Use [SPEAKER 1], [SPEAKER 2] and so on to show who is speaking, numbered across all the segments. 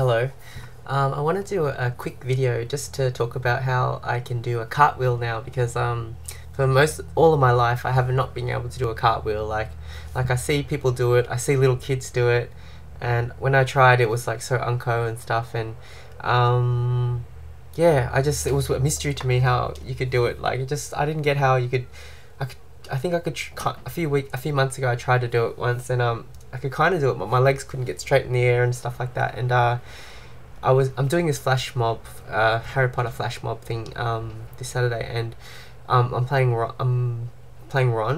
[SPEAKER 1] hello. I want to do a quick video just to talk about how I can do a cartwheel now, because for all of my life I have not been able to do a cartwheel. Like I see people do it, I see little kids do it, and when I tried it was like so unco and stuff, and yeah, it was a mystery to me how you could do it. Like I didn't get how you could. I think I could a few months ago I tried to do it once, and I could kind of do it, but my legs couldn't get straight in the air and stuff like that. And I'm doing this flashmob, Harry Potter flashmob thing this Saturday, and I'm playing Ron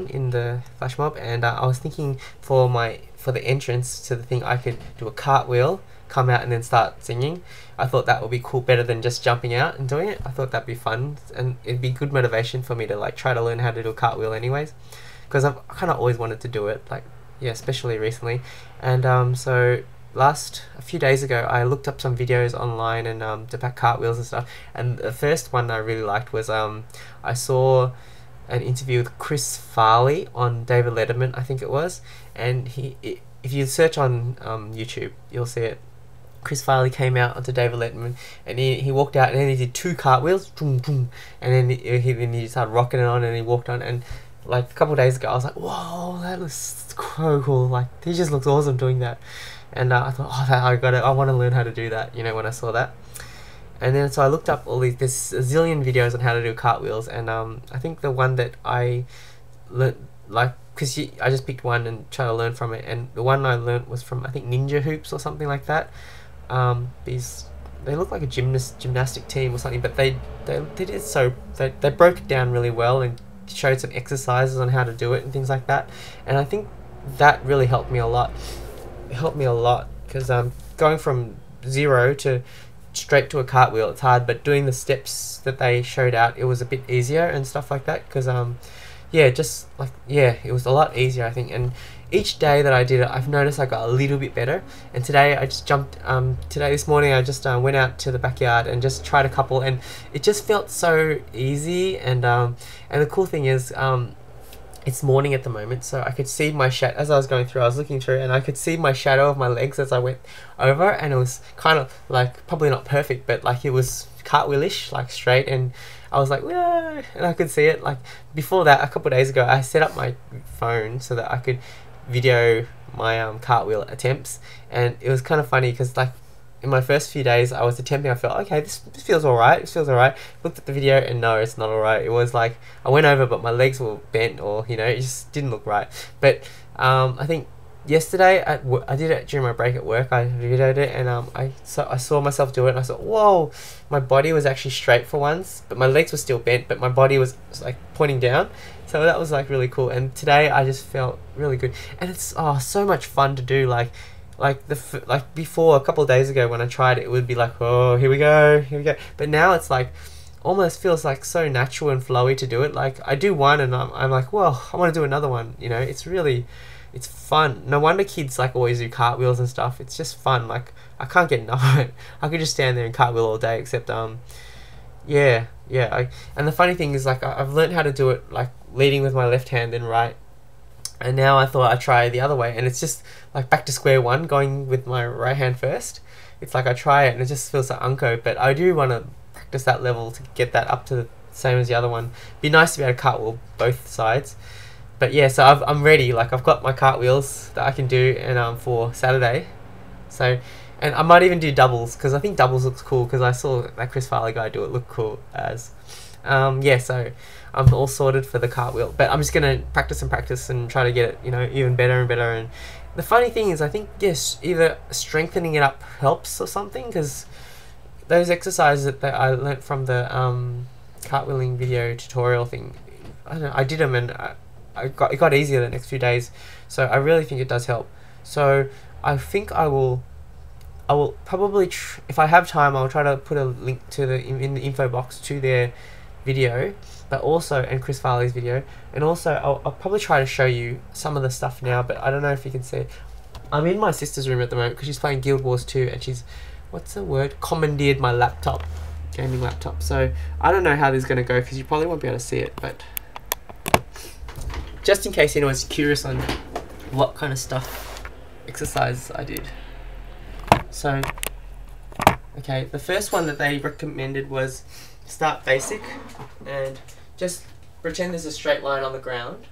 [SPEAKER 1] in the flashmob, and I was thinking for the entrance to the thing I could do a cartwheel, come out and then start singing. I thought that would be cool, better than just jumping out and doing it. I thought that'd be fun, and it'd be good motivation for me to like try to learn how to do a cartwheel anyways, because I've kind of always wanted to do it, like, yeah, especially recently. And so a few days ago I looked up some videos online and to pack cartwheels and stuff, and the first one I really liked was I saw an interview with Chris Farley on David Letterman, I think it was, and if you search on YouTube you'll see it. Chris Farley came out onto David Letterman, and he walked out and then he did 2 cartwheels, and then he started rocking it on, and he walked on, and like a couple of days ago I was like, whoa, that looks so cool, like he just looks awesome doing that. And I thought, oh, I want to learn how to do that, you know, when I saw that. And then so I looked up there's a zillion videos on how to do cartwheels, and I think the one that I learned, like, because I just picked one and tried to learn from it, and the one I learned was from, I think, Ninja Hoops or something like that. They look like a gymnastic team or something, but they broke it down really well and showed some exercises on how to do it and things like that. And I think that really helped me a lot. It helped me a lot because going from zero to straight to a cartwheel, it's hard, but doing the steps that they showed out, it was a bit easier and stuff like that, because it was a lot easier, I think. And each day that I did it, I've noticed I got a little bit better. And today I just jumped this morning I just went out to the backyard and just tried a couple, and it just felt so easy. And the cool thing is it's morning at the moment, so I could see my shadow as I was going through. I was looking through, and I could see my shadow of my legs as I went over, and it was kind of like, probably not perfect, but like it was cartwheelish, like straight, and I was like, yeah, and I could see it. Like before that, a couple of days ago, I set up my phone so that I could video my cartwheel attempts, and it was kind of funny because, like, in my first few days I was attempting, I felt, okay, this feels alright, looked at the video, and no, it's not alright. It was like I went over but my legs were bent, or you know, it just didn't look right. But I think yesterday I did it during my break at work. I videoed it, and I saw myself do it, and I thought, whoa, my body was actually straight for once, but my legs were still bent, but my body was like pointing down. So that was like really cool. And today I just felt really good, and it's so much fun to do. Like before, a couple of days ago when I tried it, it would be like, oh, here we go. But now it's like almost feels like so natural and flowy to do it. Like I do one and I'm like, well, I want to do another one. You know, it's fun. No wonder kids like always do cartwheels and stuff. It's just fun. Like I can't get enough of it. I could just stand there and cartwheel all day. Except and the funny thing is, like, I've learned how to do it like leading with my left hand and right. And now I thought I'd try the other way, and it's just like back to square one, going with my right hand first. It's like I try it and it just feels so unco, but I do want to practice that level to get that up to the same as the other one. Be nice to be able to cartwheel both sides. But yeah, so I'm ready. Like I've got my cartwheels that I can do, and for Saturday. So, and I might even do doubles, because I think doubles looks cool, because I saw that Chris Farley guy do it, look cool as. So I'm all sorted for the cartwheel, but I'm just gonna practice and try to get it, you know, even better and better. And the funny thing is, I think, yes, either strengthening it up helps or something, because those exercises that I learnt from the cartwheeling video tutorial thing, I don't know, I did them, and it got easier the next few days. So I really think it does help. So I think I will probably if I have time, I'll try to put a link to in the info box to their video, but also, and Chris Farley's video, and also I'll probably try to show you some of the stuff now, but I don't know if you can see it. I'm in my sister's room at the moment because she's playing Guild Wars 2, and she's, what's the word, commandeered my laptop, gaming laptop. So I don't know how this is going to go, because you probably won't be able to see it, but just in case anyone's curious on what kind of stuff, exercises I did. So Okay, the first one that they recommended was start basic and just pretend there's a straight line on the ground,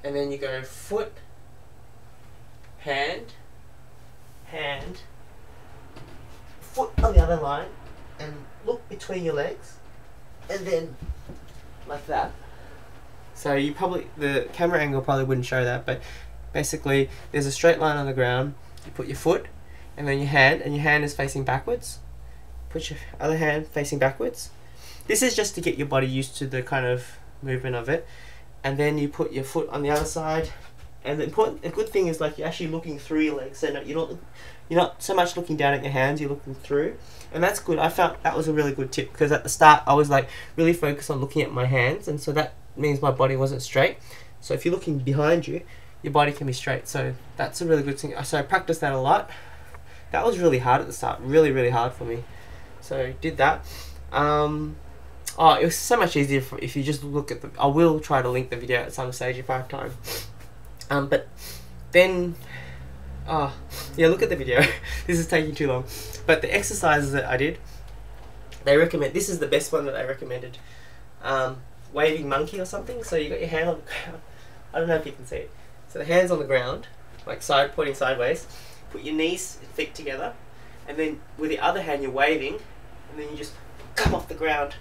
[SPEAKER 1] and then you go foot, hand, hand, foot on the other line, and look between your legs, and then like that. So you probably, the camera angle probably wouldn't show that, but basically there's a straight line on the ground. You put your foot and then your hand is facing backwards. Put your other hand facing backwards. This is just to get your body used to the kind of movement of it. And then you put your foot on the other side. And the good thing is, like, you're actually looking through your legs, so you're not so much looking down at your hands, you're looking through, and that's good. I felt that was a really good tip, because at the start I was like really focused on looking at my hands, and so that means my body wasn't straight. So if you're looking behind you, your body can be straight. So that's a really good thing. So I practiced that a lot. That was really hard at the start, really hard for me. So did that. Oh, it was so much easier if you just look at the. I will try to link the video at some stage if I have time. But then, yeah, look at the video. This is taking too long. But the exercises that I did, they recommend, this is the best one that they recommended. Waving monkey or something. So you got your hand on the ground. I don't know if you can see it. So the hand's on the ground, like pointing sideways. Put your knees, feet together, and then with the other hand you're waving, and then you just come off the ground,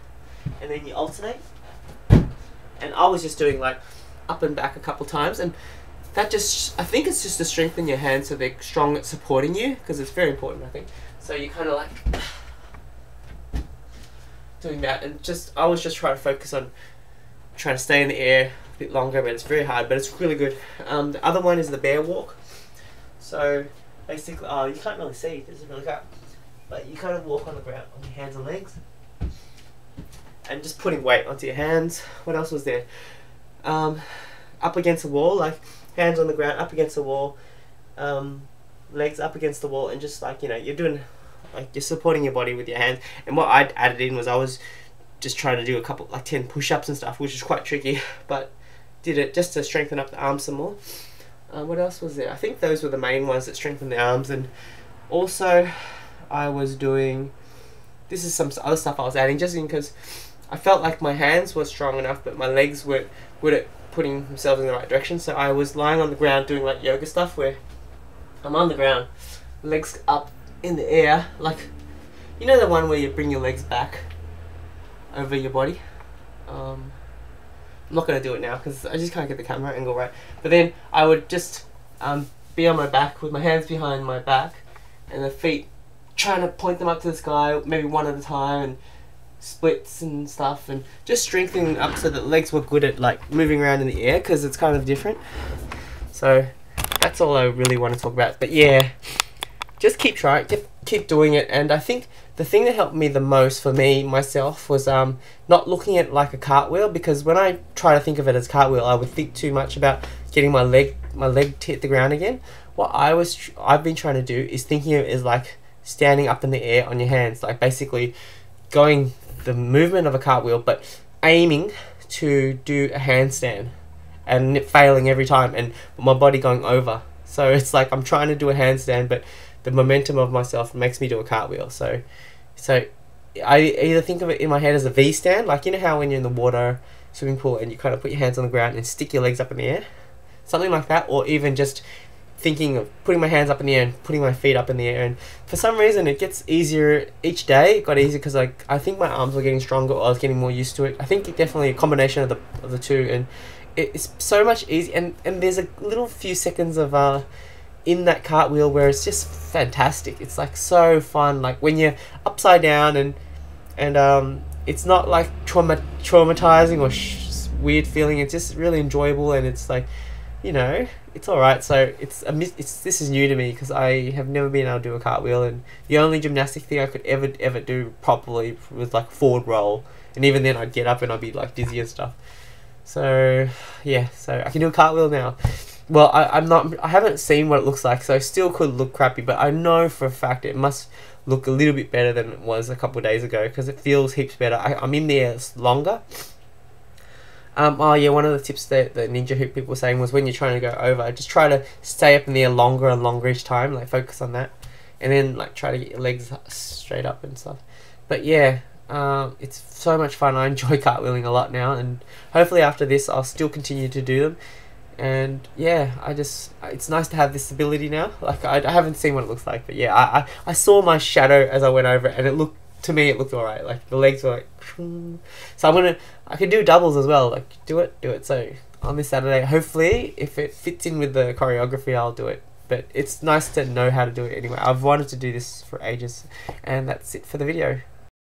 [SPEAKER 1] and then you alternate. And I was just doing like up and back a couple times, and that just, I think it's just to strengthen your hands so they're strong at supporting you, because it's very important, I think. So you kind of like doing that, and I was just trying to focus on trying to stay in the air a bit longer, but it's very hard, but it's really good. The other one is the bear walk. So basically, you can't really see, it doesn't really go, but you kind of walk on the ground on your hands and legs, and just putting weight onto your hands. What else was there? Up against the wall, like hands on the ground, up against the wall, legs up against the wall, and just like, you know, you're doing, like, you're supporting your body with your hands. And what I added in was I was just trying to do a couple, like 10 push-ups and stuff, which is quite tricky, but did it just to strengthen up the arms some more. What else was there? I think those were the main ones that strengthened the arms. And also I was doing, this is some other stuff I was adding, just because I felt like my hands were strong enough, but my legs weren't good at putting themselves in the right direction. So I was lying on the ground doing like yoga stuff, where I'm on the ground, legs up in the air, like, you know, the one where you bring your legs back over your body. I'm not going to do it now because I just can't get the camera angle right. But then I would just be on my back with my hands behind my back, and the feet, trying to point them up to the sky, maybe one at a time, and splits and stuff, and just strengthening up so that legs were good at like moving around in the air, because it's kind of different. So that's all I really want to talk about. But yeah, just keep trying, keep doing it. And I think the thing that helped me the most for me myself was not looking at like a cartwheel, because when I try to think of it as cartwheel, I would think too much about getting my leg to hit the ground again. What I've been trying to do is thinking of it as like standing up in the air on your hands, like basically going the movement of a cartwheel, but aiming to do a handstand and failing every time, and my body going over. So it's like I'm trying to do a handstand, but the momentum of myself makes me do a cartwheel. So I either think of it in my head as a V stand, like, you know how when you're in the water, swimming pool, and you kind of put your hands on the ground and stick your legs up in the air, something like that, or even just thinking of putting my hands up in the air and putting my feet up in the air. And for some reason it gets easier each day. It got easier because I think my arms were getting stronger, or I was getting more used to it. I think definitely a combination of the two, and it's so much easier. And there's a little few seconds of in that cartwheel where it's just fantastic. It's like so fun, like when you're upside down, and it's not like traumatizing or weird feeling. It's just really enjoyable, and it's like, you know, it's alright. So this is new to me because I have never been able to do a cartwheel, and the only gymnastic thing I could ever do properly was like forward roll, and even then I'd get up and I'd be like dizzy and stuff. So yeah, so I can do a cartwheel now. Well, I haven't seen what it looks like, so it still could look crappy, but I know for a fact it must look a little bit better than it was a couple of days ago, because it feels heaps better. I'm in there longer. Oh yeah, one of the tips that the ninja hoop people were saying was when you're trying to go over, just try to stay up in the air longer and longer each time, like focus on that. and then like try to get your legs straight up and stuff. But yeah, it's so much fun. I enjoy cartwheeling a lot now, and hopefully after this I'll still continue to do them. And yeah, it's nice to have this ability now. Like I haven't seen what it looks like, but yeah, I saw my shadow as I went over it, and it looked alright. Like the legs were like so I could do doubles as well, like do it. So on this Saturday, hopefully if it fits in with the choreography, I'll do it. But it's nice to know how to do it anyway. I've wanted to do this for ages. And that's it for the video.